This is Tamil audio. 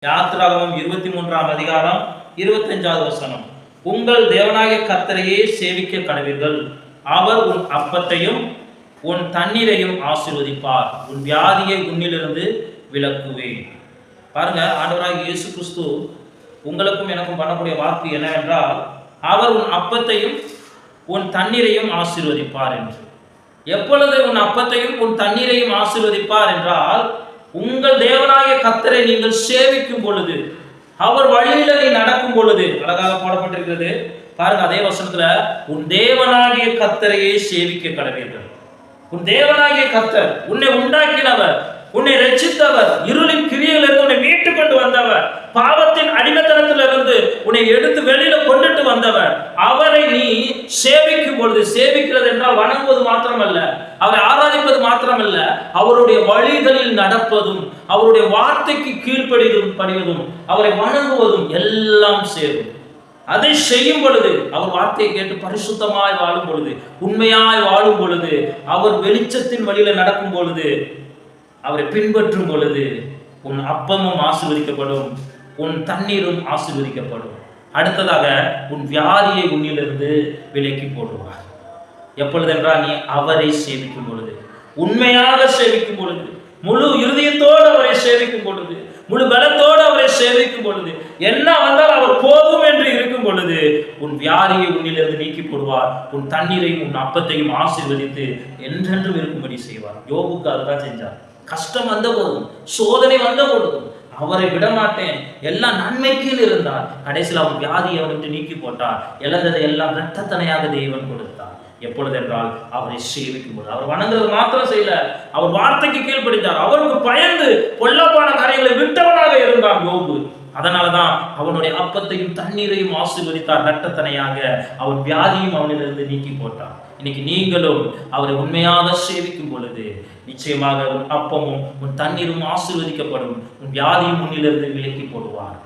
யாத்திராகமம் 23ஆம் அதிகாரம் 25வது வசனம். உங்கள் தேவனாகிய கர்த்தரையே சேவிக்க கடவீர்கள். அவர் உன் அப்பத்தையும் உன் தண்ணீரையும் ஆசீர்வதிப்பார். உன் வியாதியை உன்னிலிருந்து விலக்குவேன். பாருங்க, ஆண்டவராகிய இயேசு கிறிஸ்து உங்களுக்கும் எனக்கும் பண்ணக்கூடிய வாக்கு என்னவென்றால், அவர் உன் அப்பத்தையும் உன் தண்ணீரையும் ஆசீர்வதிப்பார் என்று. எப்பொழுது உன் அப்பத்தையும் உன் தண்ணீரையும் ஆசீர்வதிப்பார் என்றால், உங்கள் தேவனாகிய கர்த்தரை நீங்கள் சேவிக்கும் பொழுது, அவர் வழியில நீ நடக்கும் பொழுது. அழகாக போடப்பட்டிருக்கிறது பாருங்க, அதே வசனத்துல, உன் தேவனாகிய கர்த்தரையே சேவிக்க கடவீர்கள். உன் தேவனாகிய கர்த்தர் உன்னை உண்டாக்கினவர், உன்னை ரட்சித்தவர், இருளின் கிரியையிலிருந்து உன்னை மீட்டு கொண்டு வந்தவர், பாவத்தின் அடிமைத்தனத்திலிருந்து உன்னை எடுத்து வெளியில கொண்டுட்டு வந்தவர். அவரை நீ சேவிக்கும் பொழுது, சேவிக்கிறது என்றால் வணங்குவது மாத்திரமல்ல, அவரை ஆராதிப்பது மாத்திரமல்ல, அவருடைய வழிகளில் நடப்பதும், அவருடைய வார்த்தைக்கு கீழ்ப்படிவதும், அவரை வணங்குவதும் எல்லாம் சேரும். அதை செய்யும் பொழுது, அவர் வார்த்தையை கேட்டு பரிசுத்தமாய் வாழும் பொழுது, உண்மையாய் வாழும் பொழுது, அவர் வெளிச்சத்தின் வழியில நடக்கும் பொழுது, அவரை பின்பற்றும் பொழுது, உன் அப்பமும் ஆசீர்வதிக்கப்படும், உன் தண்ணீரும் ஆசீர்வதிக்கப்படும். அடுத்ததாக, உன் வியாதியை உன்னிலிருந்து விலக்கி போடுவார். எப்பொழுது என்றால், நீ அவரை சேவிக்கும் பொழுது, உண்மையாக சேவிக்கும் பொழுது, முழு இருதயத்தோடு அவரை சேவிக்கும் பொழுது, முழு பலத்தோடு அவரை சேவிக்கும் பொழுது, என்ன வந்தால் அவர் போதும் என்று இருக்கும் பொழுது, உன் வியாதியை உன்னிலிருந்து நீக்கி போடுவார். உன் தண்ணீரையும் உன் அப்பத்தையும் ஆசீர்வதித்து என்றென்றும் இருக்கும்படி செய்வார். யோபுக்கு அதுதான் செஞ்சார். கஷ்டம் வந்த போதும், சோதனை வந்த பொழுதும் அவரை விடமாட்டேன், எல்லாம் நன்மைக்குன்னு இருந்தார். கடைசியில் அவர் வியாதியை விட்டு நீக்கி போட்டார். இழந்ததை எல்லாம் இரட்டத்தனையாக தேவன் கொடுத்தார். எப்பொழுது என்றால், அவரை சேவிக்கும் போது. அவர் வணங்குறது மாத்திரம் செய்யல, அவர் வார்த்தைக்கு கீழ்ப்படித்தார். அவருக்கு பயந்து பொல்லாப்பான காரியங்களை விட்டவனாக இருந்தான் யோபு. அதனாலதான் அவனுடைய அப்பத்தையும் தண்ணீரையும் ஆசீர்வதித்தார் இரட்டத்தனையாக. அவன் வியாதியும் அவனிலிருந்து நீக்கி போட்டான். இன்னைக்கு நீங்களும் அவரை உண்மையாக சேவிக்கும் பொழுது, நிச்சயமாக உன் அப்பமும் உன் தண்ணீரும் ஆசீர்வதிக்கப்படும், உன் வியாதியும் முன்னிலிருந்து விலக்கி போடுவார்.